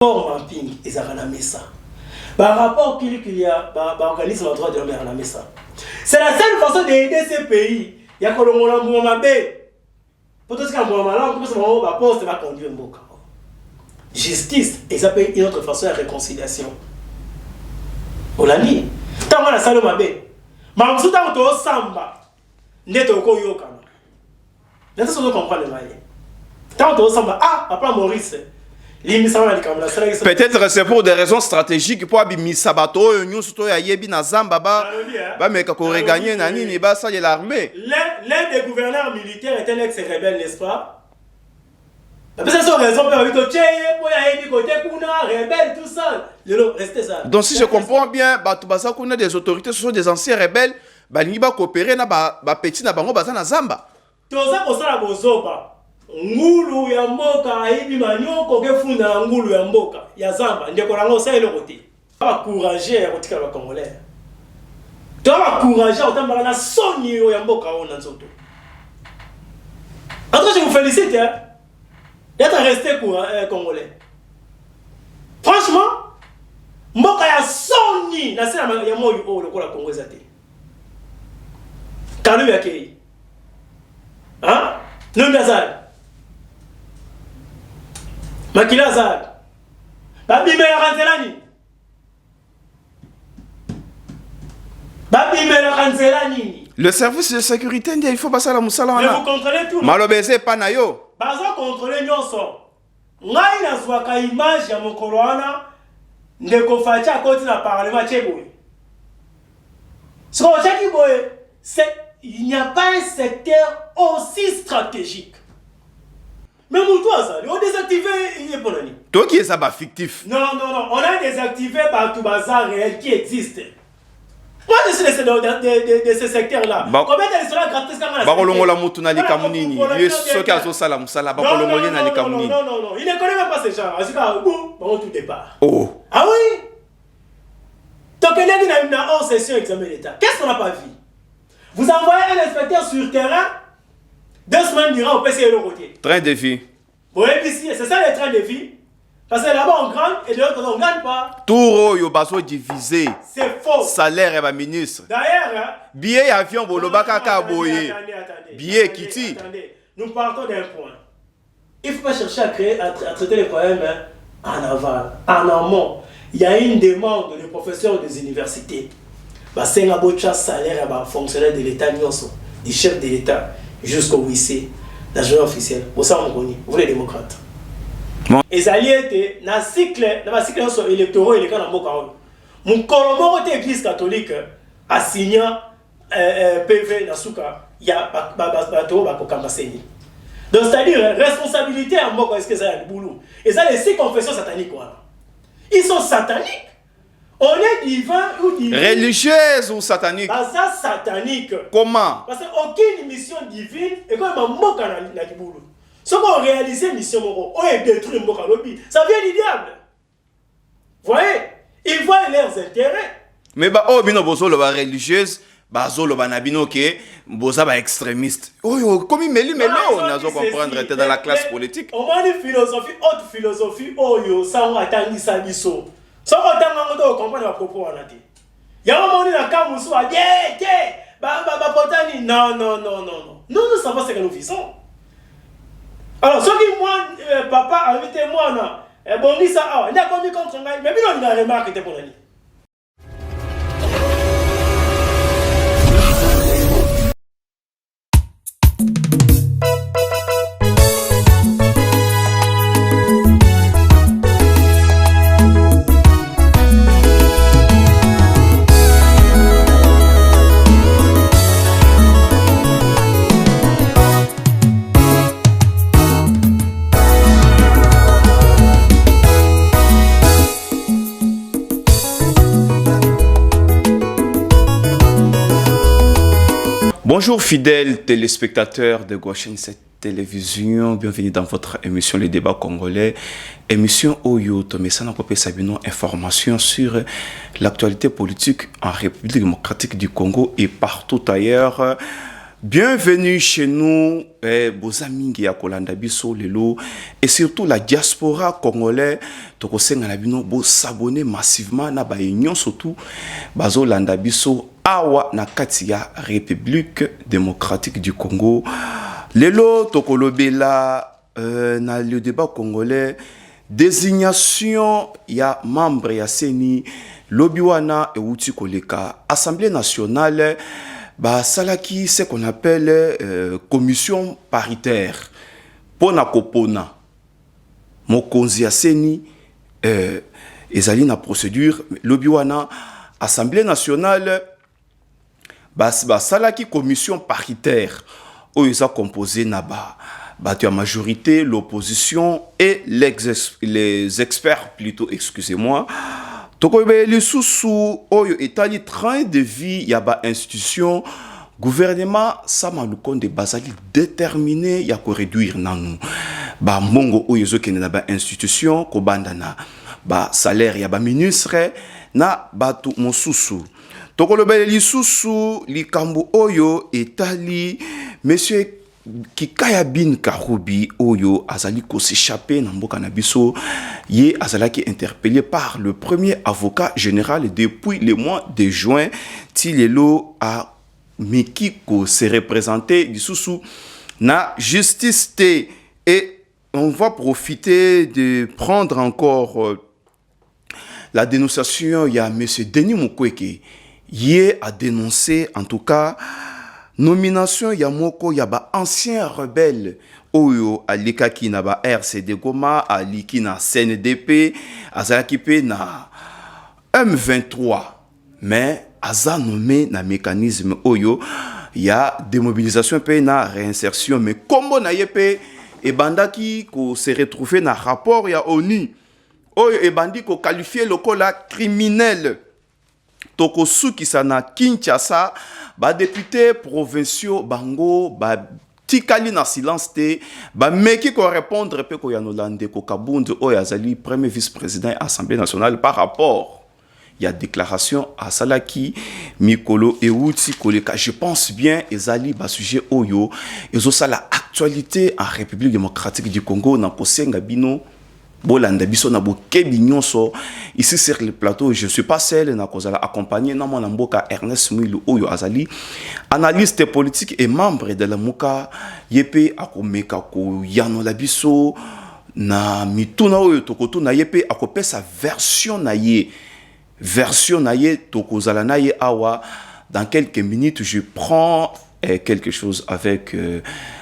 Rapport mapping, ils ont ramené ça. Par rapport qu'il y a, organisme le droit de l'homme ramené ça. C'est la seule façon d'aider ces pays. Il y a que le monde a pour tout ce qui est malin, comme ça, on va poste va conduire un beau cas. Justice, et ça peut être une autre façon de réconciliation. On l'a dit. Tant qu'on a ça le mabé, mais en tout temps, on a samba. N'est-ce pas qu'on y a quand même. N'est-ce pas qu'on comprend le maïs. Tant qu'on a samba, ah, papa Maurice. Peut-être c'est pour des raisons stratégiques pour abîmer Sabato, nous surtout à Yebi Nazamba, mais quand on regagne Nani, mais bah ça y est l'armée. L'un des gouverneurs militaires est un ex-rebelle, n'est-ce pas? C'est ça raison pour avoir côté Kuna, rebelle, tout ça. Restez ça. Donc si je comprends bien, Batubasa qu'on a des autorités, ce sont des anciens rebelles, bah ni ba coopérer na ba petit na bango baza na Zamba. Tout ça pour ça la bozoba. Ngulu ya mboka hivi manyoko kefunda ngulu ya mboka ya Zamba ndeko lango ça ile côté pas courager ya kotika ba congolais to ba courager otamba na soni ya mboka ona nzoto. En tout cas je vous félicite d'être resté congolais. Franchement mboka ya soni na sema ya moyo o lokola Kongo zate kalu ya kei hein non nazal Makila Zad. Babi me ranzelani. Babi me ranzelani. Le service de sécurité il faut passer à la Moussala. Mais vous contrôlez tout. Malobese pas na yo. Bazo contrôler nyonso. Ngai na zwaka image ya mokolo wana ndeko facha koti na parlement cheboy. Ce qu'on chaki boy, c'est il n'y a pas un secteur aussi stratégique. Mais toi, ça, on a désactivé Yéponani. Toi qui es ça, fictif. Non, on a désactivé par tout bazar réel qui existe. Moi, je suis de ce secteur-là. Combien de restaurants gratis comme ça? Non, il ne connaît même pas ces gens. En tout cas, bon, tout départ. Oh. Ah oui? Donc, il y a une hors session examen d'État. Qu'est-ce qu'on n'a pas vu? Vous envoyez un inspecteur sur terrain. 2 semaines durant, on peut essayer le côté. Train de vie. Oui, c'est ça les trains de vie. Parce que là-bas on gagne et de l'autre côté on ne gagne pas. Tout le monde divisé. C'est faux. Salaire et ministre. D'ailleurs, billet avion, attendez. Billet Kitty. Attendez, nous partons d'un point. Il ne faut pas chercher à traiter les problèmes en aval, en amont. Il y a une demande des professeurs des universités. C'est un salaire et fonctionnaire de l'État, du chef de l'État. Jusqu'au lycée, la journée officielle. Vous les démocrates. Et ça y est, dans le cycle électoral, il y a mon colombo de l'église catholique a signé PV Nasuka, il y a Bakokambasseni. Donc c'est-à-dire, responsabilité à moi, est-ce que ça a le boulot? Et ça, les 6 confessions sataniques, ils sont sataniques. On est divin ou divin? Religieuse ou satanique? Ça satanique. Comment? Parce qu'aucune mission divine est comme un mot dans le boulot. Ce qu'on réalise, mission, on est détruit, ça vient du diable. Vous voyez? Ils voient leurs intérêts. Mais oh, bino bozo la religieuse, bazo le banabino ke boza ba extrémiste. Oh, comme il me on a comprendre était dans la classe politique. On a une philosophie, haute philosophie, oh ça on attend ça biso. Si on comprend les propos, il y a un moment où non. Nous savons ce que nous vivons. Alors, ce qui moi, papa a invité moi, bon, ça, il a commis contre moi, mais il a remarqué pour lui. Bonjour fidèles téléspectateurs de Goshen 7 Télévision, bienvenue dans votre émission Les Débats Congolais, émission Oyo Tomesana Kopé Sabino, information sur l'actualité politique en République démocratique du Congo et partout ailleurs. Bienvenue chez nous, Bozamingi ya Kolanda biso lelo, et surtout la diaspora congolais. Toko senga na bino bo s'abonner massivement na ba union surtout bazo landa biso awa na kati ya République démocratique du Congo. Lelo toko lobela na le débat congolais désignation ya membre ya CENI lobiwana e uti koleka Assemblée nationale. Bah, salaki ce qu'on appelle commission paritaire. Pona kopona. Mokonzi ya CENI ezali na procédure lobiwana Assemblée nationale bah salaki commission paritaire oyo eza composé na ba tu majorité, l'opposition et les experts plutôt, excusez-moi. Tokobe lisusu oyo etali train de vie ya ba institution gouvernement sama lukonde bazali déterminé ya ko réduire nanu ba mongo oyo zokene na ba institution ko bandana ba salaire ya ba ministre na batu mosusu tokolobe lisusu likambo oyo etali monsieur Kikaya bin Karoubi oyo azali ko s'échapper na mboka na biso ye azalaki interpellé par le premier avocat général depuis le mois de juin tilelo a Mekiko se représenter disusu na justice te et on va profiter de prendre encore la dénonciation il y a monsieur Denis Mukwege ye a dénoncé en tout cas nomination ya moko ya ba ancien rebelle oyo alikaki na ba RCD Goma aliki na CNDP azalaki pe na M23 mais aza nommé na mécanisme oyo ya démobilisation pe na réinsertion mais kombo na yepe ebandaki ko se retrouver na rapport ya ONU oyo ebandi ko qualifier lokola criminel toko suki sana Kinshasa ba député provinciaux bango ba tikali na silence te ba meki ko répondre pe ko yanolande ko kabunde o yazali premier vice-président Assemblée nationale par rapport il y a déclaration à Salaki Mikolo et Outi Koleka je pense bien ezali ba sujet oyo ezo sala actualité en République démocratique du Congo na kosenga bino bolanda biso na bokebi nyonso ici sur le plateau je suis pas seul na kozala accompagné na mwana mboka Ernest Mwilu oyo azali analyste politique et membre de la muka yepe akomeka ko yanola biso na mituna oyo tokoto na yepe akopesa version na ye tokozala na ye awa dans quelques minutes je prends quelque chose avec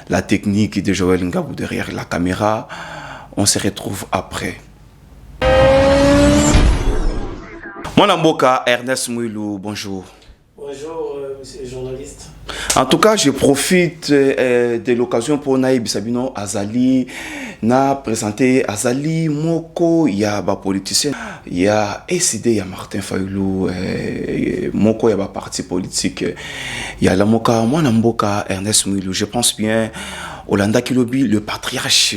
la technique de Joël Ngabou derrière la caméra. On se retrouve après. Mon amboka Ernest Mwilu, bonjour. Bonjour, monsieur le journaliste. En tout cas, je profite de l'occasion pour Naïb Sabino Azali, na présenter Azali Moko, il y a ba politicien, il y a SID, il y a Martin Fayulu, Moko, il y a ba parti politique, il y a la Moka, mon amboka Ernest Mwilu. Je pense bien, Olanda Kilobi, le patriarche.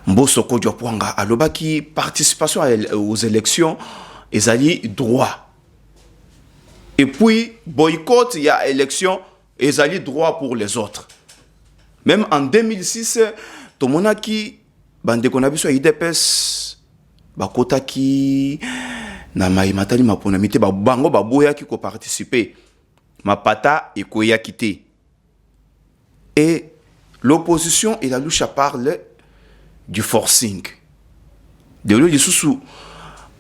Mbosoko Diopwanga alobaki participation aux élections ezali droit et puis boycott il y a élection ezali droit pour les autres même en 2006 tomonaki bande konabiso IDPS bakotaki na maimatali mapona mité bango baboyaki ko participer mapata ekoyaki te et l'opposition et la louche parle du forcing. De l'eau du sous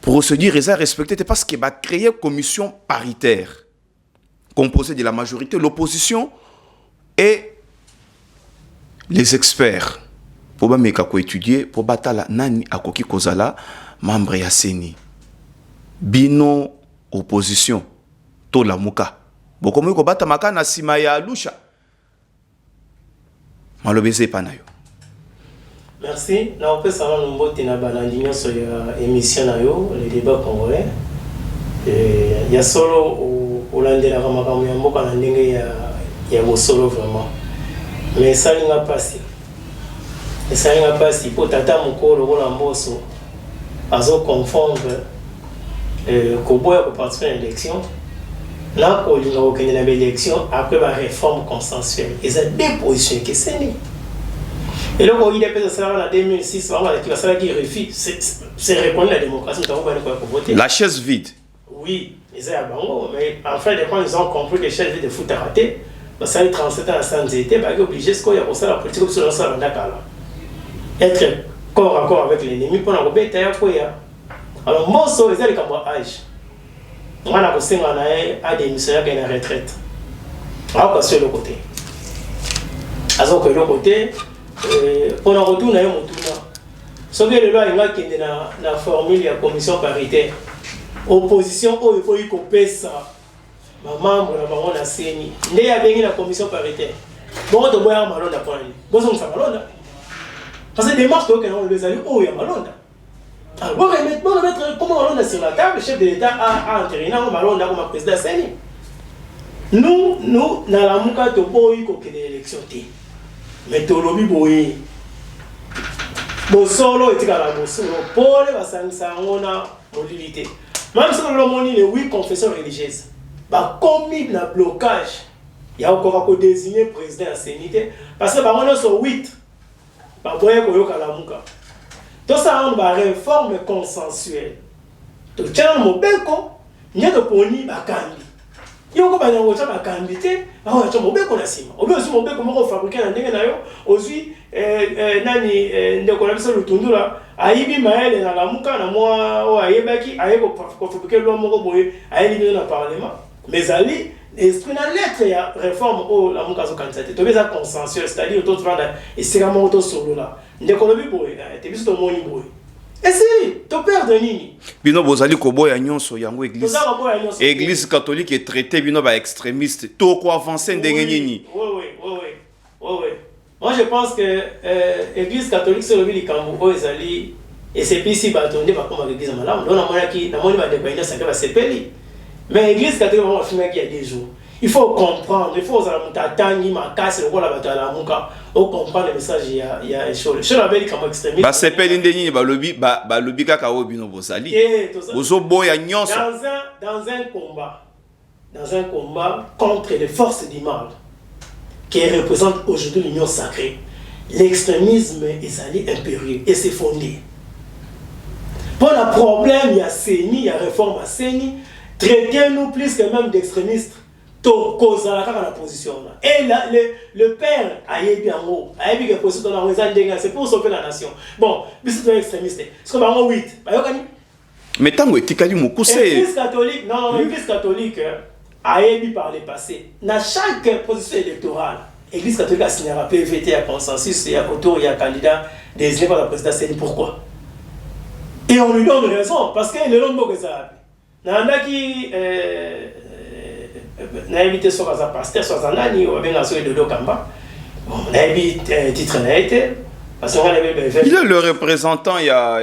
procédure est respectée parce qu'il va créer une commission paritaire composée de la majorité, l'opposition et les experts. Pour étudier, pour batala nani akoki kozala membre ya CENI. Bino opposition to la muka. Bokomo ko bata makana sima ya lusha. Malobeze panayo. Merci. Na opé ça va nous na balandi nyonso ya émission na yo les débats congolais. Il y a solo olandela kama kama mboka na ndenge ya bosolo vraiment. Mais ça n'a pas si. Et ça n'a pas si pour tata mukolo ko mboso azo confondre ko boya ko participer à l'élection Là, quand il y a une élection, après la réforme consensuelle, il y a deux positions qui sont nées. Et là, quand il y a des salaires en 2006, qui refuse, c'est reconnu la démocratie, nous avons voter. La chaise vide. Oui, ils ont bango, mais en fait, quand ils ont compris que les chaises de foot raté, ça a été 37 ans sans été, ils sont obligés de faire la politique comme ça dans Dakar. Être corps à corps avec l'ennemi pour nous faire alors, moi, je suis comme âge. On a démissionné à la retraite. Alors, sur le côté. Alors que le côté, pour nous retourner à mon tour. Ce que le loi est la formule de la commission paritaire. Opposition, il faut y couper ça. Ma membre, on a saigné. Il y a bien la commission paritaire. Bon, on doit avoir malonda pour lui. Bon, on s'en malonda. Parce que des marques que on les a eu, il y a malonda. Alors, comment on a sur la table, le chef de l'État a entériné, on a comme président Séni. Nous, dans la mouka, tu as des élections. Mais tu as lobby boy. Bon, solo et tu as la solo. Pour les vassans, on a mobilité. Même si on a les 8 confessions religieuses, comme il y a un blocage, il y a encore désigné président Séni. Parce que on a 8. Par rapport à la mouka. Tout ça, on va réforme consensuelle. Tout ça, on va faire il y a des poni bakandi. Il y a des gens qui ont bakandi. Ah, on va faire ça. On va aussi comment fabriquer un dégât nayo. Aussi, nani, ne connaît pas le tundu là. Aïbi maël na la muka na moi, aïbaki, aïbo fabriquer l'homme au boy, aïbi dans le parlement. Mais ali, esprit na lettre il y a réforme au la muka zo candidaté. Tu veux ça consensuel, c'est-à-dire tout vendre et c'est vraiment auto solo là. Ndekolobi boy, tu biso to moni boy. Et si, tu perds de nini. Bino bozali koboya nyonso yango église. Église catholique est traitée bino ba extrémiste. To ko avancer ndenge nini. Oui. Moi je pense que église catholique c'est le bi likambo ezali et c'est puis si batonde ba comme église malamu. Donc na moni ba décoiner ça va sepeli. Mais l'église catholique va finir qu'il y a des jours. Il faut comprendre, il faut attendre ma casse le la bataille la muka. On comprend le message il y a échoué. Je l'avais dit comme extrémiste. Ba sepeli ndeni ba lobi kaka obino bozali. Ozo boya nyonso. Dans un combat contre les forces du mal qui représente aujourd'hui l'union sacrée. L'extrémisme est allé impérieux et s'est fondé. Pour le problème, il y a Séni, il y a réforme à Séni. Traitez-nous plus que même d'extrémistes. Cause à la position. Et le père a eu bien mot. A eu bien position dans la c'est pour sauver la nation. Bon, mais c'est un extrémiste. C'est comme un 8. Mais tant que tu as dit mon coup, c'est. L'église catholique, non, l'église catholique a élu par le passé. Dans chaque position électorale, l'église catholique a signé un PVT à consensus et à autour, il y a un candidat désigné par la présidence. Pourquoi? Et on lui donne raison, parce qu'il est long que ça. Il y en a qui. Na évité sur un pasteur sur un nani ou bien sur le Kamba. On a évité titre n'a été parce qu'on avait il est le représentant il y a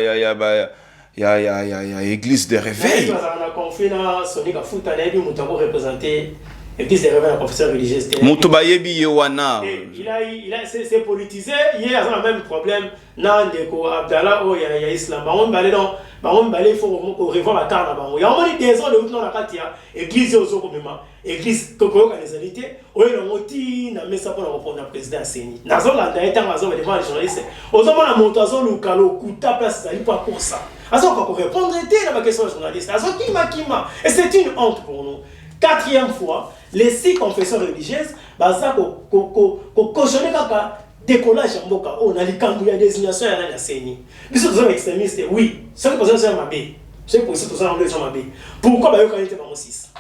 église de réveil. On a confié na Sonika Futa na évité mutako représenter église de réveil la confession religieuse. Mutubayebi Yowana. Il a c'est politisé, il y a le même problème na ndeko Abdallah ou il y a islam. On va aller dans il faut revoir la carte là-bas. Il y a au des ans de dans la carte église aux autres même église Toko organisalité ou il y a moti na mesa pour répondre à président Séni. Nazo la dernière mazo devant les journalistes. Aux hommes la montazo localo kuta place ça pas pour ça. Azo ko répondre était la question journaliste. Azo kima et c'est une honte pour nous. Quatrième fois, les 6 confessions religieuses baza ko cautionner kaka décollage en boka on a les cambouis à désignation à la Séni. Ils sont extrémistes, oui. C'est que position c'est mabé. C'est pour ça que ça on mabé. Pourquoi ba yo kanité ba 6?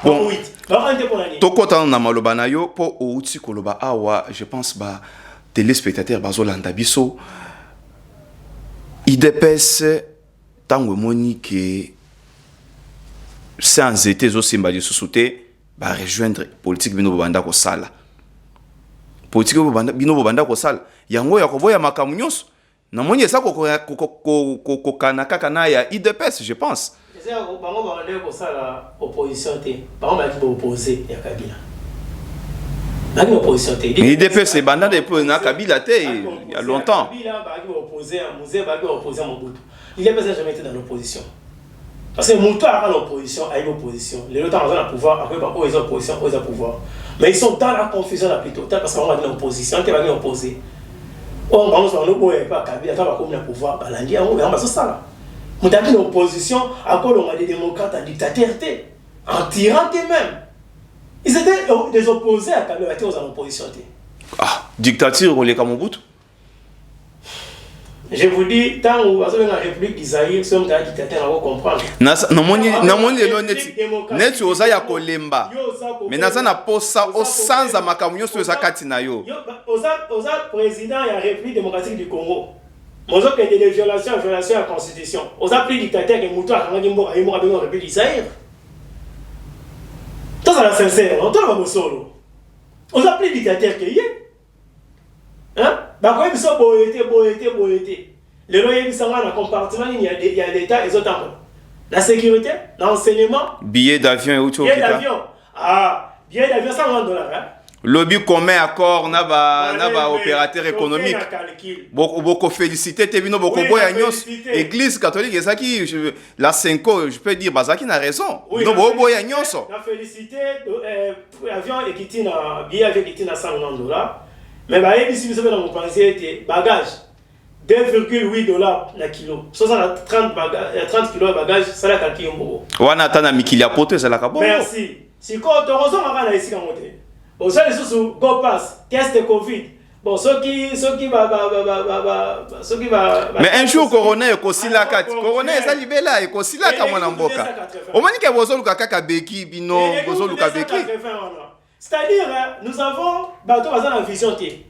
Bon, oui. Ba kanité pour l'année. To kota na maloba na yo po outi koloba awa, je pense ba téléspectateurs bazolanda biso. IDPS tango monique sans été zo simba di sous-souté ba rejoindre politique bino banda ko sala. Politique bino banda ko sala. Yango ya koboya makamu nyonso. Na moni esa ko kanaka kana ya IDPS je pense. C'est un bango banda ko sala opposition té. Bango ba ki opposer ya Kabila. Ba ki opposition té. IDPS c'est banda depuis na Kabila té il y a longtemps. Kabila ba ki opposer à Mouzé ba ki opposer à Mobutu. IDPS n'a jamais été dans l'opposition. Parce que Moutou a l'opposition, a l'opposition. Les autres ont le pouvoir, après, ils ont l'opposition, ils ont le pouvoir. Mais ils sont dans la confusion la plus totale parce qu'on va dire l'opposition, on va dire opposé. On va dire qu'on ne pas Kabila, on va comme le pouvoir, on va dire ça. On a dit l'opposition, à quoi on a des démocrates en dictateur, en tyran même. Ils étaient des opposés à Kabila, ils étaient en opposition. Ah, dictature, on est comme Mobutu. Je vous dis, tant que vous avez la République d'Isaïe, c'est un dictateur, on va comprendre. Non, net tu osa ya kolemba. Mais naza na posa au sans amakamunyo sur sa katina yo. Osa président de la République démocratique du Congo. Mozo que des violations à la constitution. Osa plus dictateur que Moutou a quand il a la République d'Isaïe. Ça c'est la sincère, on t'en va solo. Osa plus dictateur que yé. Hein? Bah quoi ils sont boyété. Les loyers ils sont dans le compartiment, il y a l'État et les autres. La sécurité, l'enseignement. Billet d'avion et autres. Billet d'avion. Ah, billet d'avion $100. Hein? Lobby commun accord na ba opérateur économique. Beaucoup féliciter Tebino beaucoup boya nyos. Église catholique et ça qui la 5 je peux dire bazaki na raison. No boya nyos. Na féliciter avion et qui na billet avec qui na $100. Mais bah ici vous savez dans mon pensée était bagage $2,8 la kilo. 30 kilos de bagage ça la calcul mbo. Wana tana mikili apoto ça la kabo. Merci. Si quand on ressent ma ici quand monter. Bon ça les sous go pass test Covid. Bon ceux qui mais un jour corona ekosila kati. Corona eza libela ekosila ka mwana mboka. Omani ke bozolu kaka beki bino bozolu ka beki. C'est-à-dire, nous avons bateau dans la vision T.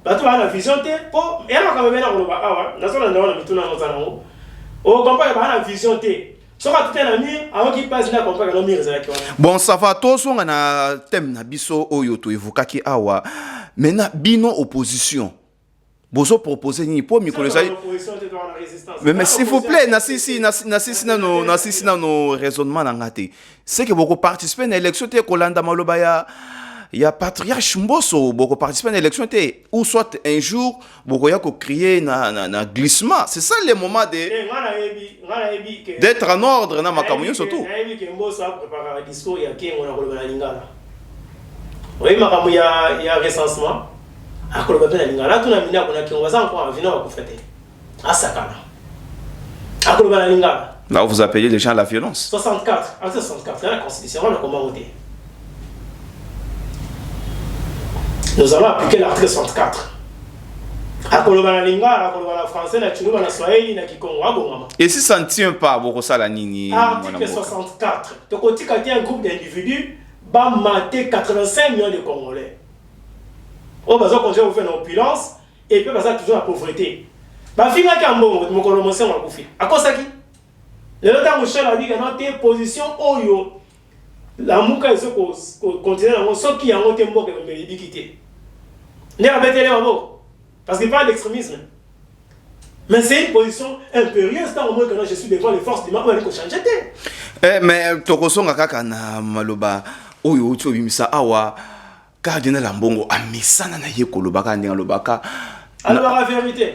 Bateau dans la vision T pour et alors quand même on va ah ouais, national on a mis tout dans nos anneaux. On compare dans la vision T. So ka tout un ami avant qu'il passe là compare dans mire ça qui. Bon ça va to so na thème na biso oyo to evokaki awa. Maintenant bino opposition. Bozo proposer ni pour mi connaître. Mais s'il vous plaît, nasisi na no raisonnement na ngate. C'est que beaucoup participer à l'élection te kolanda maloba ya patriarche Mboso beaucoup participer à l'élection te ou soit un jour beaucoup ya ko crier na glissement. C'est ça le moment de d'être en ordre na makamunyo surtout. Mboso a préparé un discours ya ke ngona koloba lingala. Oui makamu ya recensement. Akoloba pe na lingala tuna mina kuna ki on va encore venir wa kufete. Asakana. Akoloba na lingala. Là, vous appelez les gens à la violence. 64, article 64, la Constitution, on a comment voter. Nous allons appliquer l'article 64. Et si ça ne tient pas, vous ça la nini. Article 64. Donc, on dit qu'il y a un groupe d'individus qui va mater 85 millions de Congolais. On va faire une opulence et puis passer toujours la pauvreté. Bah, finalement, quand on commence à faire, à cause de qui? Le temps où Michel a dit qu'il y a une position où la mouka est continue à ce qui a un autre mot que le quitter. Ne pas mettre les mots parce qu'il parle d'extrémisme. Mais c'est une position impérieuse tant au moins que je suis devant les forces du mal pour changer. Mais Tokosonga kaka na maloba oyo ucho bimisa awa cardinal Ambongo amisana na yekolo baka ndinga lobaka. Alors la vérité.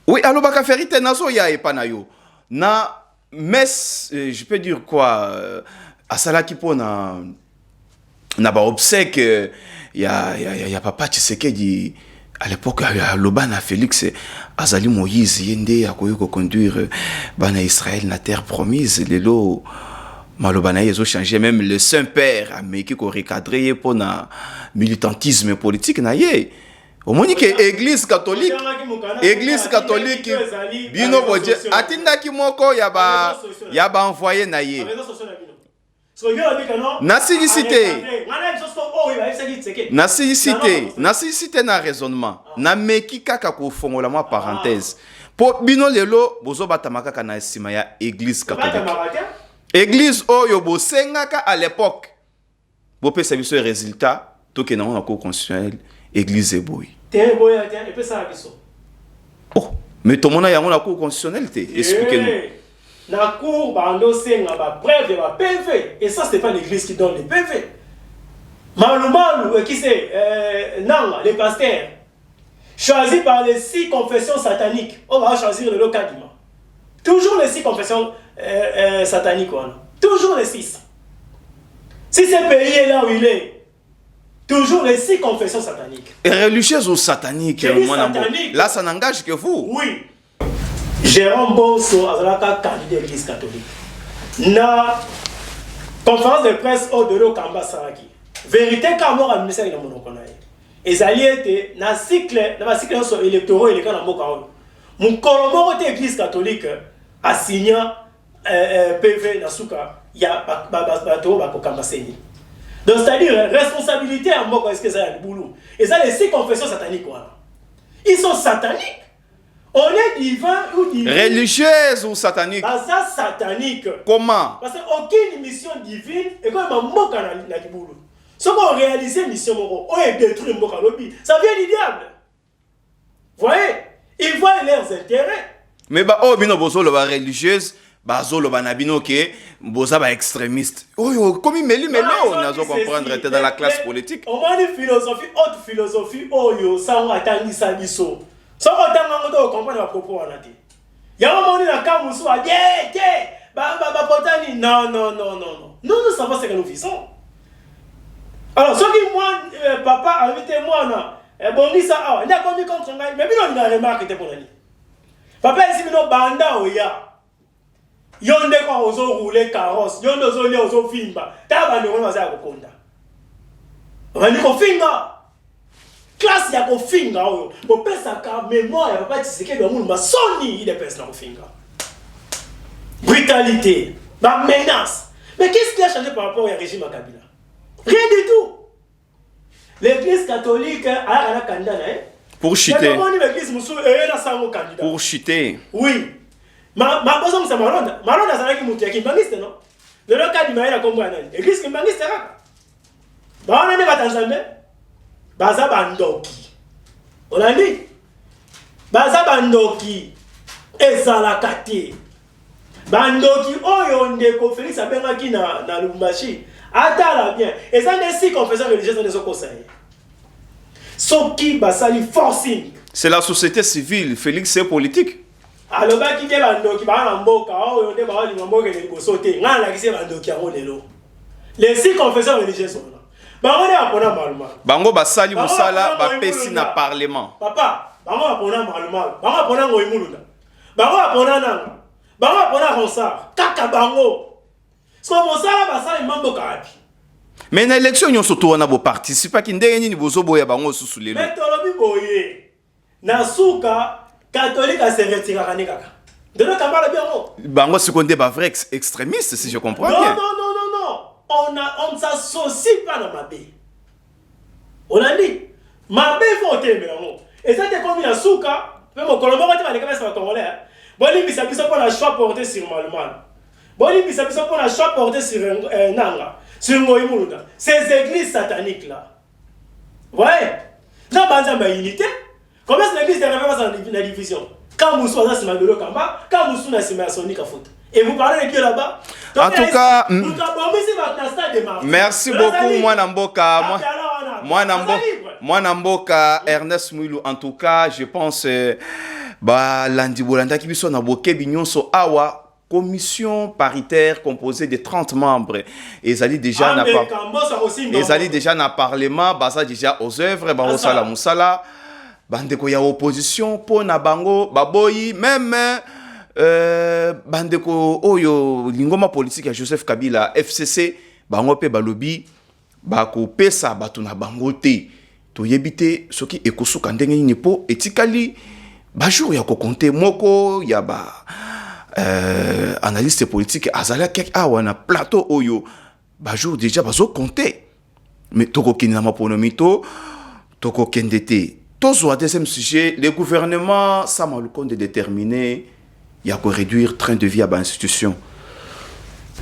Oui, alors baka vérité nazo ya epanayo. Na messe, je peux dire quoi, à Salaki pour na ba obsèque, il y a papa Tshisekedi à l'époque Lobana Félix Azali Moïse yende a koyo conduire bana Israël na terre promise lelo malobana yezo changer même le Saint-Père a meki ko recadrer pour na militantisme politique na ye. Au moins que église catholique bino boje atinda ki moko ya ba envoyer na ye na cité na raisonnement na meki kaka ko fongola moi parenthèse po bino lelo bozo batamaka ka na sima ya église catholique église oyo bosengaka à l'époque bo pesa biso résultat to ke na on ko constitutionnel église boy. Oh, mais tout le monde a la cour constitutionnelle. Expliquez-nous. La cour, ba preuve, ba PV. Et ça, ce n'est pas l'église qui donne les PV. Malou, qui c'est non, les pasteurs, choisis par les 6 confessions sataniques. On va choisir le locadiment. Toujours les 6 confessions satanique. Toujours les 6. Si ce pays est là où il est, toujours les 6 confessions sataniques. Et religieuses ou sataniques, satanique. Là, ça n'engage que vous. Oui. Jérôme Bonso a candidat de l'église catholique. Na conférence de presse au de Kamba Saraki. Vérité quand on a mis ça dans mon connaît. Et ça y était dans cycle électoraux et les cas dans mon cas. Mon colombo de l'église catholique a signé PV Nasuka. Il y a bateau Kamba Seni. Donc c'est-à-dire responsabilité à moi est-ce que ça a le boulot. Et ça les 6 confessions sataniques quoi. Ils sont sataniques. On est divin ou divin. Religieuse ou satanique? Ça satanique. Comment? Parce qu'aucune mission divine et quand on manque na boulot. Ce qu'on réalise mission on est détruit mboka lobby. Ça vient du diable. Vous voyez? Ils voient leurs intérêts. Mais bino bozo ba religieuse, bazo lo banabino ke boza ba extrémiste. Comme il meli nazo comprendre était dans la classe politique. On a une philosophie, haute philosophie ça on attend ça biso. So on t'a comprendre à propos en ati. Ya moment na kamusu a potani non. Nous savons ce que nous vivons. Alors ce qui moi papa invité moi na bongisa a nda komi contre ngai mais bino na remarque te ponani. Papa ici bino banda oya. Yonde ko ozo rouler carrosse, yonde ozo lia ozo fimba. Ta ba ndeko baza kokonda. Bani ko finga. Classe ya kofinga oyo bopesa ka mémoire ya papa Tshisekedi ba mulu masoni il est pesa na kofinga brutalité ba menace. Mais qu'est-ce qui a changé par rapport au régime à Kabila? Rien du tout. L'église catholique a un candidat pour chuter. Pour chuter. Oui. Ma bosom c'est Malonda ça qui mutu ya kimbangiste non. De le cas du maïla comme moi l'église kimbangiste là. Ba on est pas Tanzanie. Baza bandoki. On a dit Baza bandoki ezala kati. Bandoki oyo ndeko Félix abengaki na Lubumbashi. Atala bien. Et ça n'est si confession religieuse dans les autres conseils. Soki basali forcing. C'est la société civile, Félix c'est politique. Alors ba ki bandoki ba na mboka oyo nde ba li mboka ni bosote. Ngala ki se bandoki ya lelo. Les 6 confessions religieuses sont là. Bango basali musala bapesi na parlement. Papa, bango apona maluma, bango apona ngoimulunda. Bango apona nanga. Bango apona ronsar, kaka bango. So mosala basali mambo kapi. Mais na élection nyonso to wana bo participer ki ndenge nini bozo boya bango susu lelo. Mais tolobi boye. Na suka catholique a se retira kaka. De le kambala biango. Bango seconde ba vrai extrémiste si je comprends bien. Non. On ne s'associe pas dans ma baie. On a dit, ma baie faut t'aimer. Et ça, c'est comme une souka. Même au Colombo, tu vas les caméras sur Congolais. Bon, il s'agit pour la choix porté sur Malman. Bon, il s'agit pour la choix porté sur Nanga, sur Ngoïmoulunda. Ces églises sataniques là. Vous voyez? Dans Banzamba unité, comment est-ce que l'église de référence dans la division? Quand vous soyez dans ce Magolo Kamba, quand vous soyez dans ce Sonic à foot. Et vous parlez de Dieu là-bas. En tout cas, merci beaucoup, moi Namboka. Moi Namboka, Ernest Mouilou. En tout cas, je pense, Landi Bolanda qui sont dans Boké Bignon so Awa, commission paritaire composée de 30 membres. Et ils allaient déjà dans le Parlement, basa déjà aux œuvres, Barosala Moussala, Bandeko ya opposition, Pona Bango, Baboyi, même. Bandeko oyo lingoma politique ya Joseph Kabila FCC bango pe balobi bako pesa batu na bango te to yebite soki ekosuka ndenge nini po etikali ba jour ya ko compter moko ya ba analyste politique azala kek awa na plateau oyo ba jour déjà bazo compter mais toko kina maponomi to toko kendete to zo deuxième sujet le gouvernement Samalukonde de déterminer il y a qu'à réduire le train de vie à l'institution.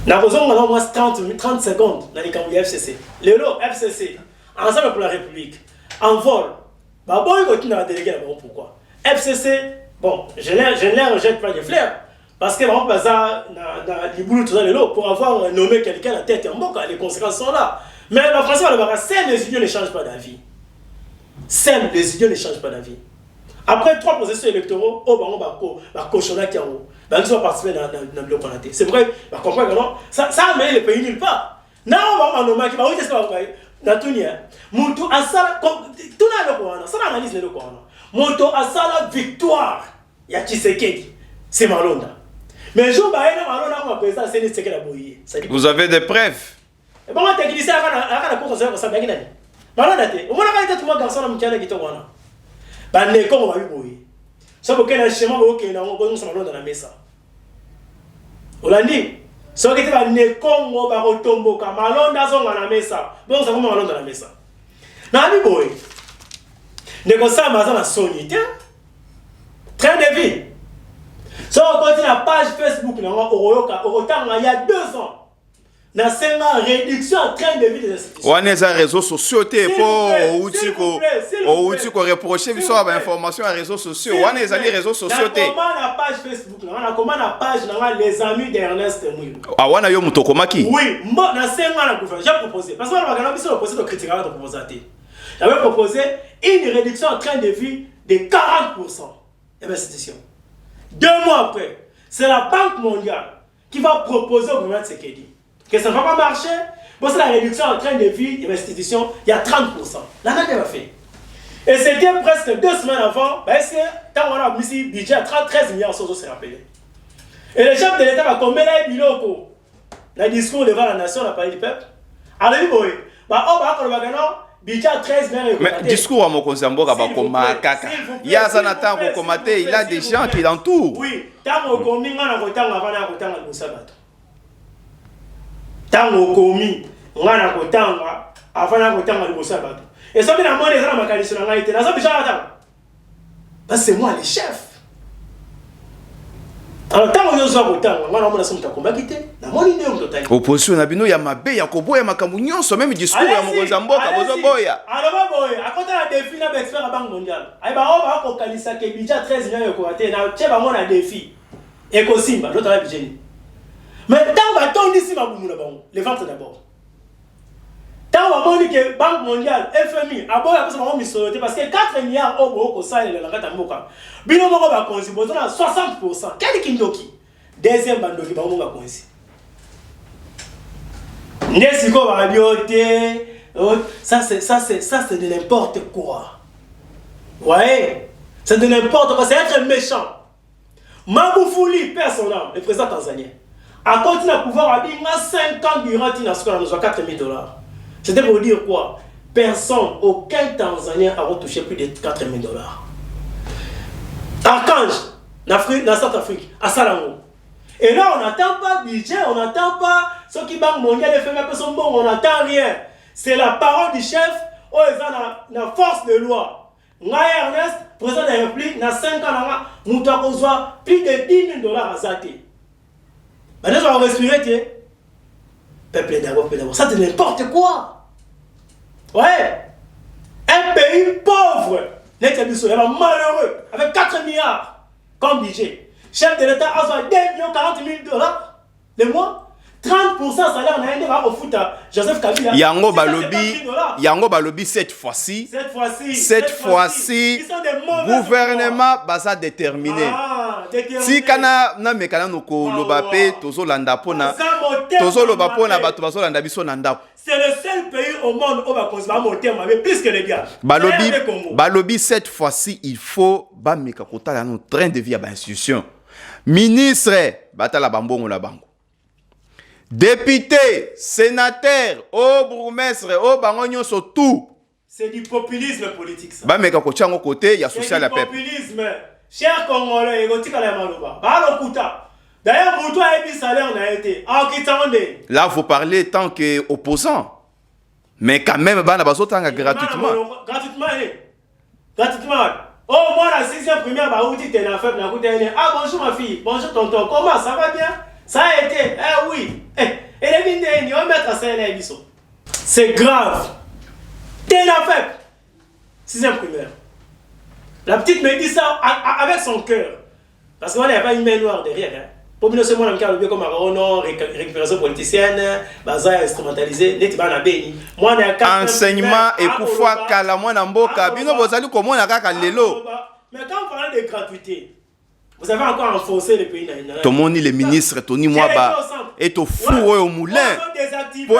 Nous avons moins 30 secondes dans les camps du FCC. Le FCC, Ensemble pour la République, en vol. Bon, il continue à déléguer là-bas. Pourquoi? FCC, bon, je ne les rejette pas de fleurs. Parce que, par exemple, dans les boulots, tout ça, pour avoir nommé quelqu'un à la tête en boca, les conséquences sont là. Mais la France, seul les idiots ne changent pas d'avis. Seul les idiots ne changent pas d'avis. Après 3 processus électoraux, au bango bako cochonna qui en haut. Ils sont participés dans le bloc. C'est vrai, on comprend que non, ça a mené le pays nulle part. Non, on va qui va où est-ce qu'on va dans tout le monde. Tout a ça, tout le monde, ça l'analyse le Coran. Moto a ça la victoire. Il y a Tshisekedi, c'est Malonda. Mais un jour, Malonda va président, c'est Tshisekedi la bouillie. Vous avez des preuves? Et bon, on t'a glissé à la cour, ça bien qu'il a dit. Malonda, on va aller tout le monde garçon, on a dit que voilà. Ben, les corps, on va y bouillir. Ça veut dire que le chemin, on va dans la mesa. On l'a dit. Ce qui est le Congo, on va retomber comme Malonda dans la mesa. Bon, ça va Malonda dans la mesa. N'a pas bouillir. Négocier à la sonité. Train de vie. Si on continue la page Facebook, il y a 2 ans. Dans 5 ans, réduction en train de vie des institutions. On a des réseaux sociaux, pour reprocher l'information à réseaux sociaux. On a des réseaux sociaux. Comment la page Facebook, comment la page les amis d'Ernest Mouille. Ah, on a eu un motokomaki. Oui, dans 5 ans, j'ai proposé. Parce que on a proposé de critiquer la proposition. J'avais proposé une réduction en train de vie de 40% d'investissement. 2 mois après, c'est la Banque mondiale qui va proposer au gouvernement de Tshisekedi que ça ne va pas marcher. Bon, c'est la réduction en train de vie d'investissement, il y a 30%. La NAC va fait. Et c'était presque 2 semaines avant, c'est quand on a mis le budget à 13 milliards, ça s'est rappelé. Et le chef de l'État va tomber là, il le discours devant la nation, la parole du peuple. Alors, il va budget 13 milliards. Mais discours à mon conseil, il y a Zanatan il a des gens qui l'entourent. Oui, tant au commis, on a tant au commis, on a avant et ça, c'est moi le chef. Alors, tant opposition na bino ya mabe ya koboya makambo nyonso même discours ya mokonzi mboka bozoboya. Alors boya à côté la défi na expert à Banque mondiale. Ay ba o ba ko kalisa ke budget 13 millions ko ate na che ba mona défi. Et ko simba l'autre la budget. Mais tant ba ton ici ba bumu na bango, les ventes d'abord. Tant ba moni que Banque mondiale, FMI, aboya ko sa ba mi soloté parce que 4 milliards au bo ko sa le ngata mboka. Bino moko ba konzi bozo na 60%. Quel kindoki? Deuxième bandoki ba mo ba konzi. Ça c'est de n'importe quoi. Ouais, c'est de n'importe quoi, c'est être méchant. Magufuli, personnel, le président tanzanien, a continué à pouvoir avoir 5 ans durant il a $4 000. C'était pour dire quoi? Personne, aucun Tanzanien a retouché plus de $4 000. Archange, dans Centrafrique, à Salango. Et là, on n'attend pas budget, on n'attend pas ce qui Banque mondiale fait un peu son bon, on n'attend rien. C'est la parole du chef, où ils ont la force de loi. Moi, Ernest, président de la République, dans 5 ans, nous avons besoin plus de $10 000 à Zati. Maintenant, nous allons respirer, peuple d'abord. Ça, c'est n'importe quoi. Ouais. Un pays pauvre, malheureux, avec 4 milliards comme budget. Chef de l'État a besoin de 40 000 $, le mois. 30% salaire on a été au foot Joseph Kabila. Yango balobi cette fois-ci, gouvernement basa déterminé. Si kana na mekana noko lobape tozo landa pona bato bazo landa biso nanda. C'est le seul pays au monde où va conserver monter avec plus que les gars. Balobi cette fois-ci il faut ba meka kotala no train de vie à institution. Ministre batala bambongo la bango. Député, sénateur, au bourgmestre, au baron surtout. C'est du populisme politique ça. Bah mais quand on côté, il y a social à peuple. C'est du populisme. Cher Congolais, d'ailleurs, pour toi, et puis salaire n'a été. Là, vous parlez tant qu'opposant. Mais quand même, bah, gratuitement. Gratuitement. Oh, moi, la 6e première, bah, où tu t'es la faible, ah, bonjour ma fille, bonjour tonton, comment ça va bien? Ça a été, oui. Et les vignes, on va mettre à ça. C'est grave. T'es la faible. 6e première. La petite me dit ça avec son cœur. Parce qu'il n'y a pas une main noire derrière. Hein. Pour nous, c'est moi qui ai comme un récupération politicienne, bazar instrumentalisé, net bana béni. Moi, enseignement et pour fois kala moi na mboka, bino bozali comment na kaka lelo. Mais quand on parle de gratuité, Vous avez encore renforcé le pays. Tout le monde, les ministres, Tony Mwaba, et au four au moulin. Pour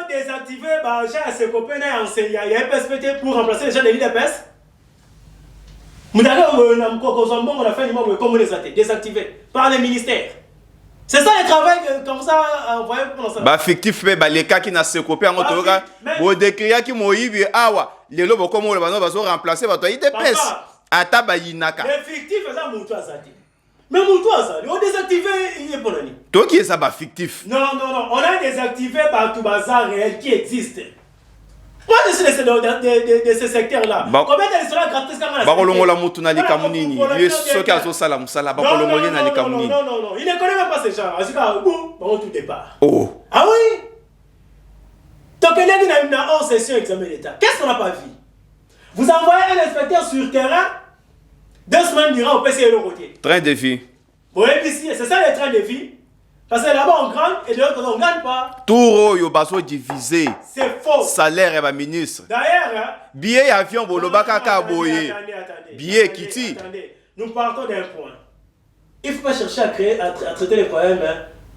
désactiver, j'ai ses copains il y a une perspective pour remplacer les gens de l'IDPS. On a fait comme les a désactivés par les ministères. C'est ça le travail comme ça envoyé pour ça. Bah fictif les cas qui n'a se copié en autoga. Bon décrire qui moïbi awa. Les lobes comme on va remplacer votre IDPS. Ata bayinaka. Les fictifs ça moutou azati. Mais moutou azati, on désactivé il est pour l'année. Toi qui est ça bah fictif. Non, on a désactivé par tout bazar réel qui existe. Moi je suis de ce secteur là. Combien de restaurants gratis comme ça? Bakolongo la moutou na likamunini. Il ce qui a zo sala musala bakolongo na likamunini. Non, il ne connaît même pas ces gens. En tout cas, bon tout départ. Oh. Ah oui. Donc il y a une hors session examen d'état. Qu'est-ce qu'on n'a pas vu? Vous envoyez un inspecteur sur terrain, 2 semaines durant au PCL au côté. Train de vie. Vous voyez ici, c'est ça les trains de vie. Parce que là-bas on gagne et de l'autre côté on ne gagne pas. Tout yo baso divisé. C'est faux. Salaire et ministre. D'ailleurs, billet avion boloba kaka boye. Billet kiti. Attendez, nous partons d'un point. Il ne faut pas chercher à traiter les problèmes